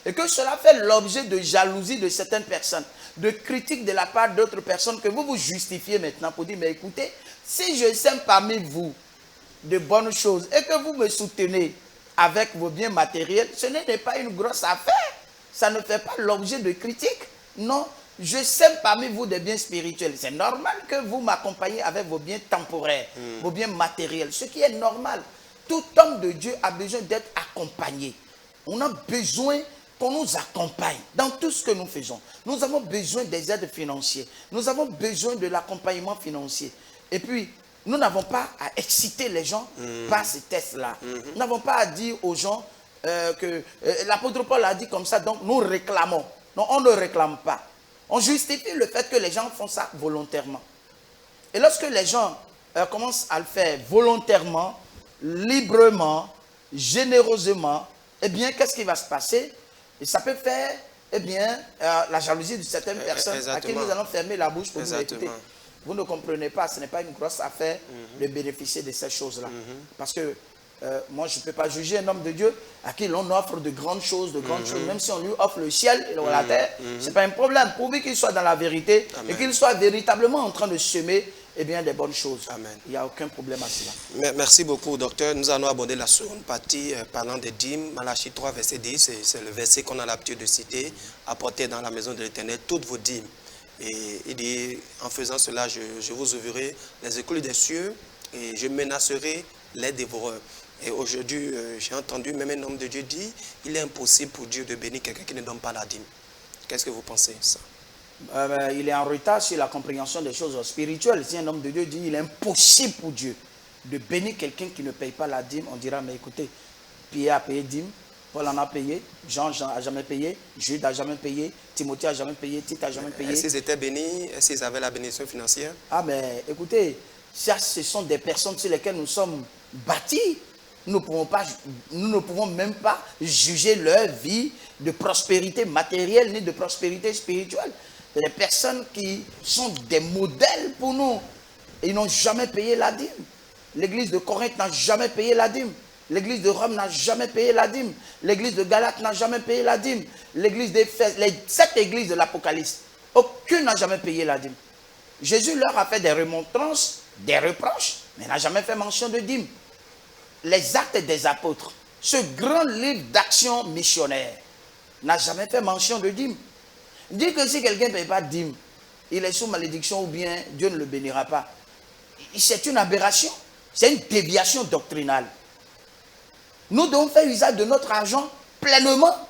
S2: Et que cela fait l'objet de jalousie de certaines personnes, de critiques de la part d'autres personnes que vous vous justifiez maintenant pour dire, mais écoutez, si je sème parmi vous de bonnes choses et que vous me soutenez avec vos biens matériels, ce n'est pas une grosse affaire. Ça ne fait pas l'objet de critiques. Non, je sème parmi vous des biens spirituels. C'est normal que vous m'accompagniez avec vos biens temporaires, vos biens matériels, ce qui est normal. Tout homme de Dieu a besoin d'être accompagné. On a besoin qu'on nous accompagne dans tout ce que nous faisons. Nous avons besoin des aides financières. Nous avons besoin de l'accompagnement financier. Et puis, nous n'avons pas à exciter les gens par ces tests-là. Nous n'avons pas à dire aux gens que l'apôtre Paul a dit comme ça, donc nous réclamons. Non, on ne réclame pas. On justifie le fait que les gens font ça volontairement. Et lorsque les gens commencent à le faire volontairement, librement, généreusement, eh bien, qu'est-ce qui va se passer? Et ça peut faire, eh bien, la jalousie de certaines personnes à qui nous allons fermer la bouche pour nous écouter. Vous ne comprenez pas, ce n'est pas une grosse affaire de bénéficier de ces choses-là. Parce que moi, je ne peux pas juger un homme de Dieu à qui l'on offre de grandes choses, même si on lui offre le ciel et la terre, ce n'est pas un problème. Pourvu qu'il soit dans la vérité et qu'il soit véritablement en train de semer des bonnes choses.
S1: Amen.
S2: Il n'y a aucun problème à cela.
S1: Merci beaucoup, docteur. Nous allons aborder la seconde partie parlant des dîmes. Malachie 3, verset 10, c'est le verset qu'on a l'habitude de citer. Apportez dans la maison de l'Éternel toutes vos dîmes. Et il dit, en faisant cela, je vous ouvrirai les écluses des cieux et je menacerai les dévoreurs. Et aujourd'hui, j'ai entendu même un homme de Dieu dire, il est impossible pour Dieu de bénir quelqu'un qui ne donne pas la dîme. Qu'est-ce que vous pensez de ça?
S2: Il est en retard sur la compréhension des choses spirituelles. Si un homme de Dieu dit il est impossible pour Dieu de bénir quelqu'un qui ne paye pas la dîme, on dira, mais écoutez, Pierre a payé dîme, Paul en a payé, Jean n'a jamais payé, Jude n'a jamais payé, Timothée n'a jamais payé, Tite n'a jamais payé.
S1: Est-ce qu'ils étaient bénis? Est-ce qu'ils avaient la bénédiction financière?
S2: Ah mais écoutez, ça ce sont des personnes sur lesquelles nous sommes bâtis. Nous ne pouvons même pas juger leur vie de prospérité matérielle ni de prospérité spirituelle. C'est des personnes qui sont des modèles pour nous. Et ils n'ont jamais payé la dîme. L'église de Corinthe n'a jamais payé la dîme. L'église de Rome n'a jamais payé la dîme. L'église de Galate n'a jamais payé la dîme. L'église d'Éphèse, les 7 églises de l'Apocalypse, aucune n'a jamais payé la dîme. Jésus leur a fait des remontrances, des reproches, mais n'a jamais fait mention de dîme. Les Actes des Apôtres, ce grand livre d'action missionnaire, n'a jamais fait mention de dîme. Dire que si quelqu'un ne paye pas de dîme, il est sous malédiction ou bien Dieu ne le bénira pas. C'est une aberration, c'est une déviation doctrinale. Nous devons faire usage de notre argent pleinement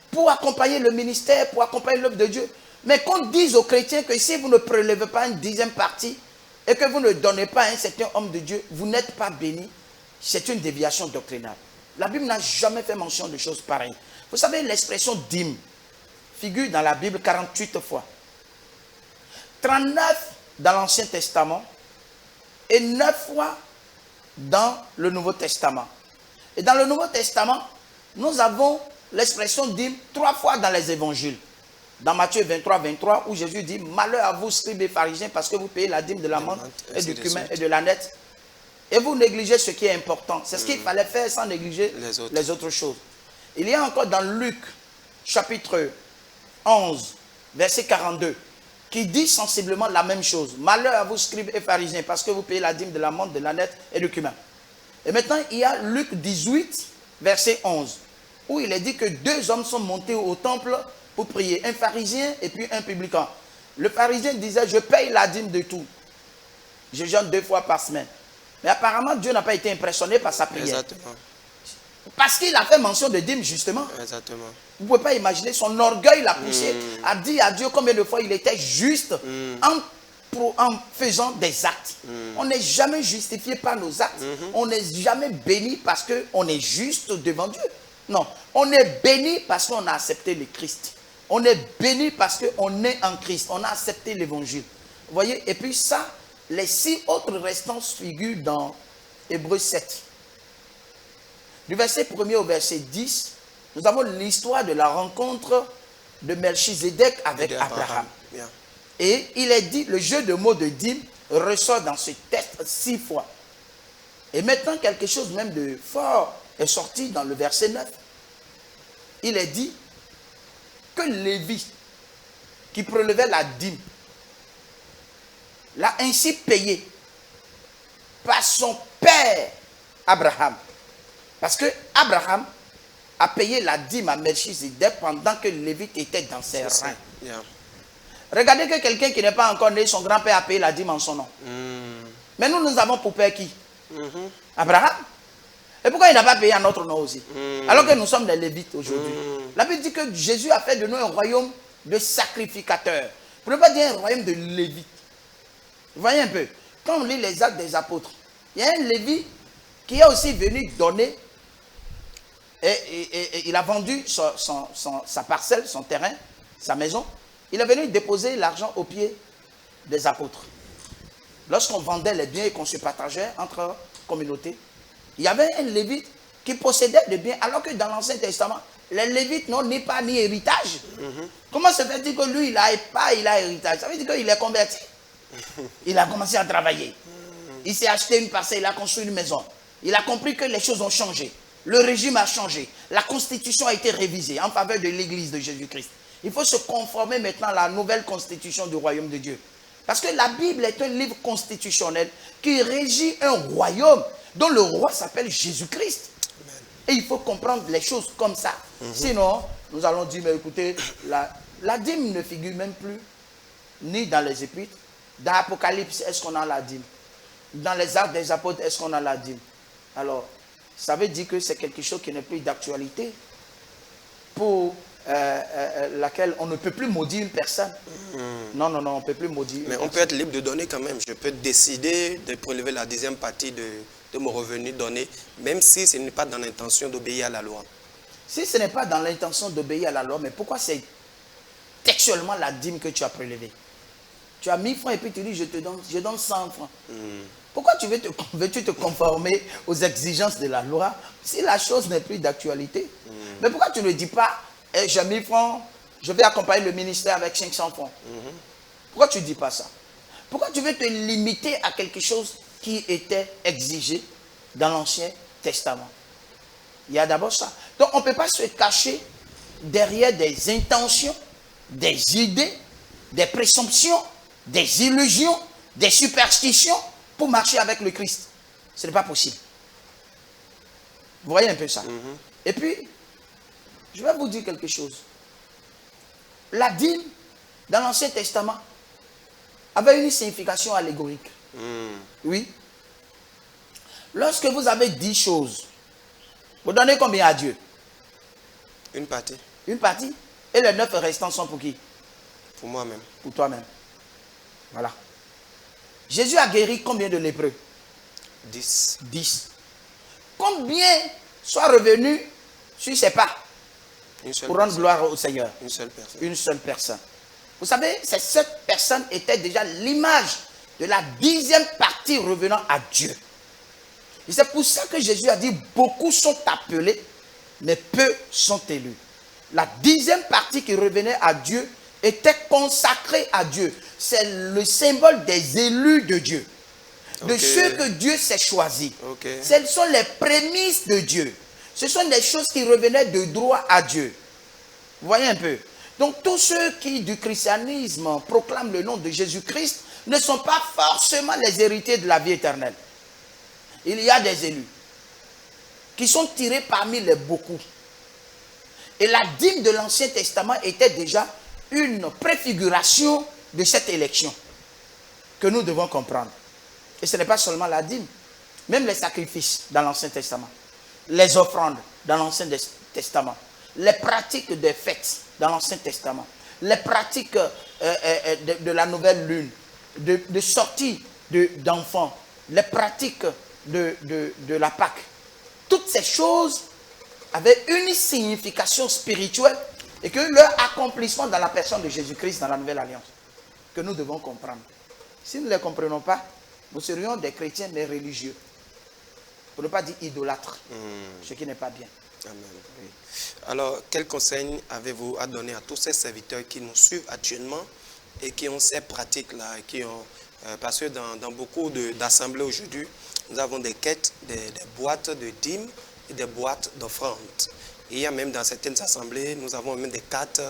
S2: pour accompagner le ministère, pour accompagner l'œuvre de Dieu. Mais qu'on dise aux chrétiens que si vous ne prélevez pas une 10e partie et que vous ne donnez pas à un certain homme de Dieu, vous n'êtes pas béni, c'est une déviation doctrinale. La Bible n'a jamais fait mention de choses pareilles. Vous savez, l'expression dîme figure dans la Bible 48 fois. 39 dans l'Ancien Testament et 9 fois dans le Nouveau Testament. Et dans le Nouveau Testament, nous avons l'expression dîme 3 fois dans les évangiles. Dans Matthieu 23, 23, où Jésus dit « Malheur à vous, scribes et pharisiens, parce que vous payez la dîme de la menthe et du cumin et de l'âneth. Et vous négligez ce qui est important. » C'est ce qu'il fallait faire sans négliger les autres choses. Il y a encore dans Luc, chapitre 11, verset 42, qui dit sensiblement la même chose. « Malheur à vous, scribes et pharisiens, parce que vous payez la dîme de la menthe, de l'âneth et du cumin. » Et maintenant, il y a Luc 18, verset 11, où il est dit que 2 hommes sont montés au temple pour prier, un pharisien et puis un publicain. Le pharisien disait, je paye la dîme de tout. Je jeûne 2 fois par semaine. Mais apparemment, Dieu n'a pas été impressionné par sa prière.
S1: Exactement.
S2: Parce qu'il a fait mention de dîme, justement.
S1: Exactement.
S2: Vous ne pouvez pas imaginer, son orgueil l'a poussé à dire à Dieu combien de fois il était juste en faisant des actes. On n'est jamais justifié par nos actes. On n'est jamais béni parce qu'on est juste devant Dieu. Non, on est béni parce qu'on a accepté le Christ. On est béni parce qu'on est en Christ. On a accepté l'évangile. Vous voyez, et puis ça, les 6 autres restants figurent dans Hébreux 7. Du verset 1er au verset 10, nous avons l'histoire de la rencontre de Melchizedek avec Abraham.
S1: Bien.
S2: Et il est dit, le jeu de mots de dîme ressort dans ce texte 6 fois. Et maintenant, quelque chose même de fort est sorti dans le verset 9. Il est dit que Lévi, qui prélevait la dîme, l'a ainsi payé par son père Abraham. Parce que Abraham a payé la dîme à Melchizedek pendant que Lévi était dans ses reins.
S1: Yeah.
S2: Regardez que quelqu'un qui n'est pas encore né, son grand-père a payé la dîme en son nom. Mais nous avons pour père qui? Abraham. Et pourquoi il n'a pas payé à notre nom aussi? Alors que nous sommes des Lévites aujourd'hui. La Bible dit que Jésus a fait de nous un royaume de sacrificateurs. Pour ne pas dire un royaume de Lévites. Vous voyez un peu, quand on lit les actes des apôtres, il y a un Lévi qui est aussi venu donner, et il a vendu sa parcelle, son terrain, sa maison. Il est venu déposer l'argent aux pieds des apôtres. Lorsqu'on vendait les biens et qu'on se partageait entre communautés, il y avait un Lévite qui possédait des biens, alors que dans l'Ancien Testament, les Lévites n'ont ni pas ni héritage. Comment se fait-il que lui, il n'a pas, il a héritage? Ça veut dire qu'il est converti. Il a commencé à travailler. Il s'est acheté une parcelle, il a construit une maison. Il a compris que les choses ont changé. Le régime a changé. La constitution a été révisée en faveur de l'Église de Jésus-Christ. Il faut se conformer maintenant à la nouvelle constitution du royaume de Dieu. Parce que la Bible est un livre constitutionnel qui régit un royaume dont le roi s'appelle Jésus-Christ. Et il faut comprendre les choses comme ça. Sinon, nous allons dire, mais écoutez, la dîme ne figure même plus ni dans les Épîtres. Dans l'Apocalypse, est-ce qu'on a la dîme? Dans les actes des apôtres, est-ce qu'on a la dîme? Alors, ça veut dire que c'est quelque chose qui n'est plus d'actualité, pour laquelle on ne peut plus maudire une personne. Non, non, non, on ne peut plus maudire une personne.
S1: On peut être libre de donner quand même. Je peux décider de prélever la 10e partie de mon revenu donné, même si ce n'est pas dans l'intention d'obéir à la loi.
S2: Si ce n'est pas dans l'intention d'obéir à la loi, mais pourquoi c'est textuellement la dîme que tu as prélevée? Tu as 1000 francs et puis tu dis, je donne 100 francs. Pourquoi veux-tu te conformer aux exigences de la loi si la chose n'est plus d'actualité? Mais pourquoi tu ne dis pas, j'ai 1000 francs, je vais accompagner le ministère avec 500 francs? Pourquoi tu ne dis pas ça? Pourquoi tu veux te limiter à quelque chose qui était exigé dans l'Ancien Testament? Il y a d'abord ça. Donc on ne peut pas se cacher derrière des intentions, des idées, des présomptions, des illusions, des superstitions pour marcher avec le Christ. Ce n'est pas possible. Vous voyez un peu ça. Et puis, je vais vous dire quelque chose. La dîme, dans l'Ancien Testament, avait une signification allégorique. Oui. Lorsque vous avez 10 choses, vous donnez combien à Dieu?
S1: Une partie.
S2: Une partie. Et les 9 restants sont pour qui?
S1: Pour moi-même.
S2: Pour toi-même. Voilà. Jésus a guéri combien de lépreux?
S1: 10.
S2: 10. Combien sont revenus sur ses pas
S1: Une seule
S2: pour rendre
S1: personne.
S2: gloire au Seigneur?
S1: Une seule personne.
S2: Une seule personne. Vous savez, c'est cette personne était déjà l'image de la 10e partie revenant à Dieu. Et c'est pour ça que Jésus a dit, beaucoup sont appelés, mais peu sont élus. La 10e partie qui revenait à Dieu était consacrée à Dieu. C'est le symbole des élus de Dieu. De ceux que Dieu s'est choisis. Ce sont les prémices de Dieu. Ce sont des choses qui revenaient de droit à Dieu. Vous voyez un peu? Donc tous ceux qui du christianisme proclament le nom de Jésus-Christ ne sont pas forcément les héritiers de la vie éternelle. Il y a des élus qui sont tirés parmi les beaucoup. Et la dîme de l'Ancien Testament était déjà une préfiguration de cette élection que nous devons comprendre. Et ce n'est pas seulement la dîme, même les sacrifices dans l'Ancien Testament, les offrandes dans l'Ancien Testament, les pratiques des fêtes dans l'Ancien Testament, les pratiques de la nouvelle lune, de sortie d'enfants, les pratiques de la Pâque. Toutes ces choses avaient une signification spirituelle et que leur accomplissement dans la personne de Jésus-Christ dans la Nouvelle Alliance, que nous devons comprendre. Si nous ne les comprenons pas, nous serions des chrétiens mais religieux. Pour ne pas dire idolâtres, ce qui n'est pas bien.
S1: Amen. Oui. Alors, quel conseil avez-vous à donner à tous ces serviteurs qui nous suivent actuellement et qui ont ces pratiques-là, parce que dans beaucoup d'assemblées aujourd'hui, nous avons des quêtes, des boîtes de dîmes et des boîtes d'offrandes. Il y a même dans certaines assemblées, nous avons même des cartes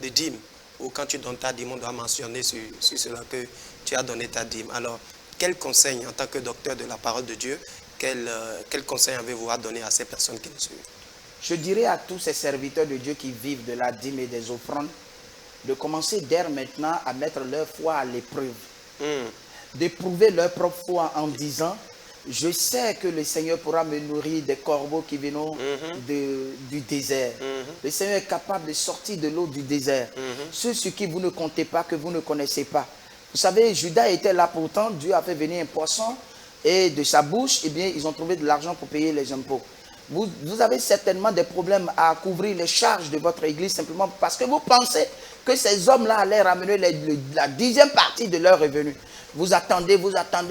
S1: de dîmes, où quand tu donnes ta dîme, on doit mentionner sur cela que tu as donné ta dîme. Alors, quel conseil en tant que docteur de la parole de Dieu, quel conseil avez-vous à donner à ces personnes qui nous suivent?
S2: Je dirais à tous ces serviteurs de Dieu qui vivent de la dîme et des offrandes, de commencer dès maintenant à mettre leur foi à l'épreuve. D'éprouver leur propre foi en disant, je sais que le Seigneur pourra me nourrir des corbeaux qui viennent du désert. Le Seigneur est capable de sortir de l'eau du désert. Ceux sur qui vous ne comptez pas, que vous ne connaissez pas. Vous savez, Judas était là pourtant, Dieu a fait venir un poisson et de sa bouche, eh bien, ils ont trouvé de l'argent pour payer les impôts. Vous avez certainement des problèmes à couvrir les charges de votre église simplement parce que vous pensez que ces hommes-là allaient ramener la 10e partie de leurs revenus. Vous attendez,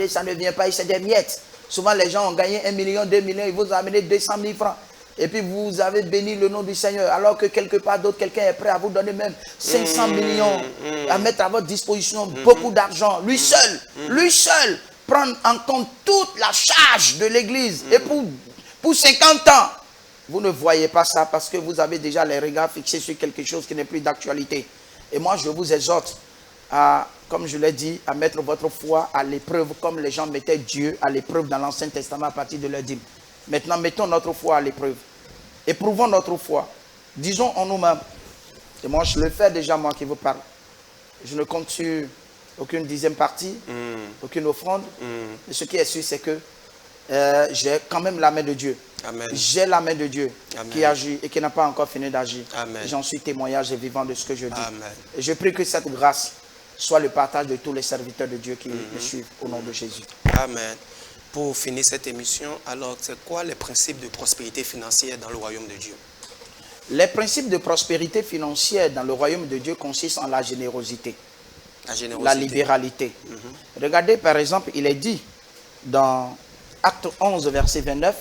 S2: ça ne vient pas, c'est des miettes. Souvent, les gens ont gagné 1 million, 2 millions, ils vous ont amené 200 000 francs. Et puis, vous avez béni le nom du Seigneur, alors que quelque part d'autre, quelqu'un est prêt à vous donner même 500 millions, à mettre à votre disposition beaucoup d'argent. Lui seul, prendre en compte toute la charge de l'église. Et pour 50 ans, vous ne voyez pas ça parce que vous avez déjà les regards fixés sur quelque chose qui n'est plus d'actualité. Et moi, je vous exhorte à, comme je l'ai dit, à mettre votre foi à l'épreuve comme les gens mettaient Dieu à l'épreuve dans l'Ancien Testament à partir de leur dîme. Maintenant, mettons notre foi à l'épreuve. Éprouvons notre foi. Disons en nous-mêmes, et moi je le fais déjà, moi qui vous parle. Je ne compte sur aucune 10e partie, aucune offrande. Et ce qui est sûr, c'est que j'ai quand même la main de Dieu. J'ai la main de Dieu qui agit et qui n'a pas encore fini d'agir. J'en suis témoignage et vivant de ce que je dis. Et je prie que cette grâce soit le partage de tous les serviteurs de Dieu qui me suivent au nom de Jésus.
S1: Amen. Pour finir cette émission, alors c'est quoi les principes de prospérité financière dans le royaume de Dieu?
S2: Les principes de prospérité financière dans le royaume de Dieu consistent en la générosité, la libéralité. Regardez par exemple, il est dit dans Acte 11, verset 29,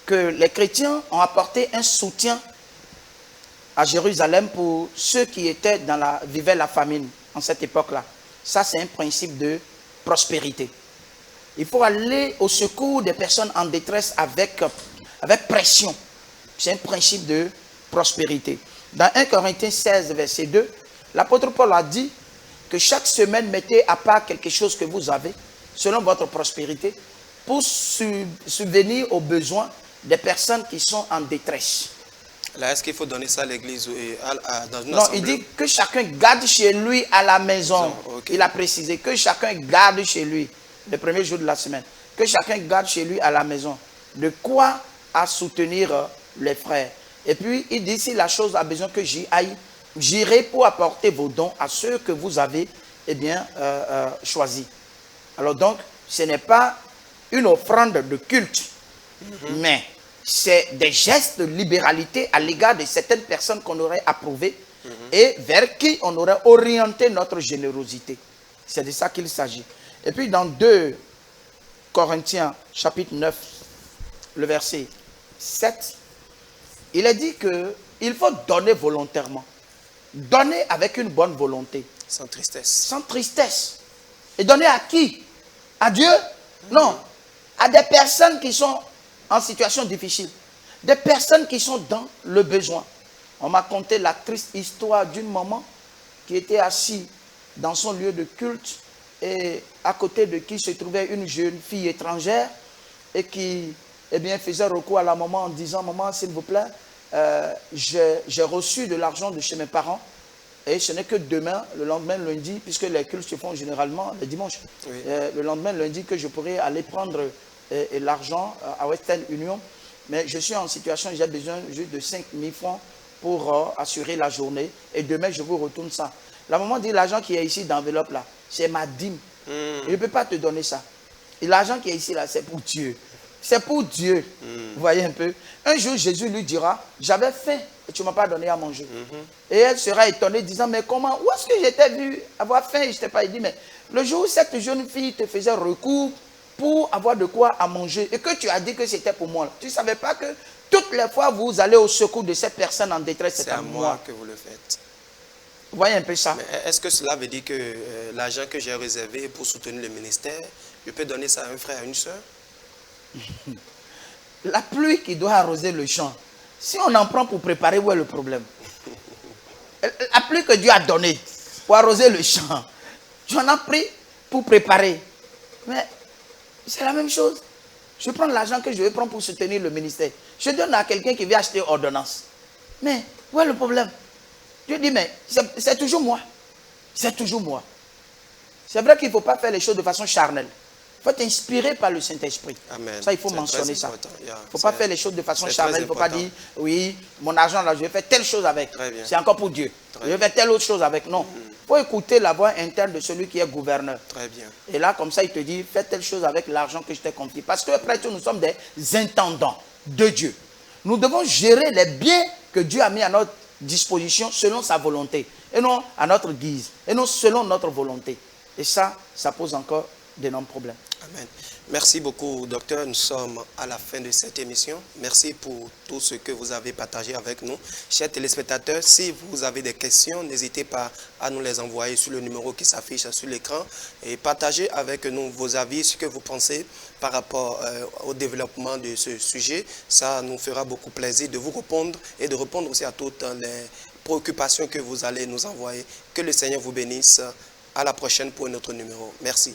S2: que les chrétiens ont apporté un soutien à Jérusalem pour ceux qui vivaient la famine en cette époque-là. Ça, c'est un principe de prospérité. Il faut aller au secours des personnes en détresse avec pression. C'est un principe de prospérité. Dans 1 Corinthiens 16, verset 2, l'apôtre Paul a dit que chaque semaine, mettez à part quelque chose que vous avez, selon votre prospérité, pour subvenir aux besoins des personnes qui sont en détresse.
S1: Là, est-ce qu'il faut donner ça à l'église dans une
S2: Non,
S1: assemblée?
S2: il dit que chacun garde chez lui à la maison. Il a précisé que chacun garde chez lui, le premier jour de la semaine, que chacun garde chez lui à la maison. De quoi à soutenir les frères. Et puis, il dit, si la chose a besoin que j'y aille, j'irai pour apporter vos dons à ceux que vous avez choisis. Alors donc, ce n'est pas une offrande de culte, mais c'est des gestes de libéralité à l'égard de certaines personnes qu'on aurait approuvées et vers qui on aurait orienté notre générosité. C'est de ça qu'il s'agit. Et puis dans 2 Corinthiens chapitre 9, le verset 7, il est dit qu'il faut donner volontairement. Donner avec une bonne volonté.
S1: Sans tristesse.
S2: Sans tristesse. Et donner à qui? À Dieu? Non. À des personnes qui sont en situation difficile. Des personnes qui sont dans le besoin. On m'a conté la triste histoire d'une maman qui était assise dans son lieu de culte et à côté de qui se trouvait une jeune fille étrangère et qui faisait recours à la maman en disant « Maman, s'il vous plaît, j'ai reçu de l'argent de chez mes parents et ce n'est que demain, le lendemain lundi, puisque les cultes se font généralement le dimanche, oui. Le lendemain lundi que je pourrais aller prendre l'argent à Western Union, mais je suis en situation, j'ai besoin juste de 5 000 francs pour assurer la journée et demain je vous retourne ça. » La maman dit « L'argent qui est ici dans l'enveloppe là, c'est ma dîme. Je ne peux pas te donner ça. Et l'argent qui est ici là, c'est pour Dieu. C'est pour Dieu. » Vous voyez un peu. Un jour, Jésus lui dira, j'avais faim et tu ne m'as pas donné à manger. Et elle sera étonnée, disant, mais comment, où est-ce que j'étais vu avoir faim et je t'ai pas dit, mais le jour où cette jeune fille te faisait recours pour avoir de quoi à manger et que tu as dit que c'était pour moi, tu ne savais pas que toutes les fois vous allez au secours de cette personne en détresse, c'est à moi
S1: que vous le faites.
S2: Vous voyez un peu ça.
S1: Est-ce que cela veut dire que l'argent que j'ai réservé pour soutenir le ministère, je peux donner ça à un frère, à une soeur?
S2: La pluie qui doit arroser le champ, si on en prend pour préparer, où est le problème? La pluie que Dieu a donnée pour arroser le champ, tu en as pris pour préparer. Mais c'est la même chose. Je prends l'argent que je vais prendre pour soutenir le ministère. Je donne à quelqu'un qui vient acheter ordonnance. Mais où est le problème? Dieu dit, mais c'est toujours moi. C'est toujours moi. C'est vrai qu'il ne faut pas faire les choses de façon charnelle. Il faut être inspiré par le Saint-Esprit. Ça, il faut mentionner ça. Il ne faut pas faire les choses de façon charnelle. Il ne faut pas dire, oui, mon argent, là, je vais faire telle chose avec. C'est encore pour Dieu. Je vais faire telle autre chose avec. Non. Il faut écouter la voix interne de celui qui est gouverneur.
S1: Très bien.
S2: Et là, comme ça, il te dit, fais telle chose avec l'argent que je t'ai confié. Parce que, après tout, nous sommes des intendants de Dieu. Nous devons gérer les biens que Dieu a mis à notre disposition selon sa volonté. Et non à notre guise. Et non selon notre volonté. Et ça pose encore d'énormes problèmes.
S1: Amen. Merci beaucoup, docteur. Nous sommes à la fin de cette émission. Merci pour tout ce que vous avez partagé avec nous. Chers téléspectateurs, si vous avez des questions, n'hésitez pas à nous les envoyer sur le numéro qui s'affiche sur l'écran et partagez avec nous vos avis, ce que vous pensez par rapport au développement de ce sujet. Ça nous fera beaucoup plaisir de vous répondre et de répondre aussi à toutes les préoccupations que vous allez nous envoyer. Que le Seigneur vous bénisse. À la prochaine pour un autre numéro. Merci.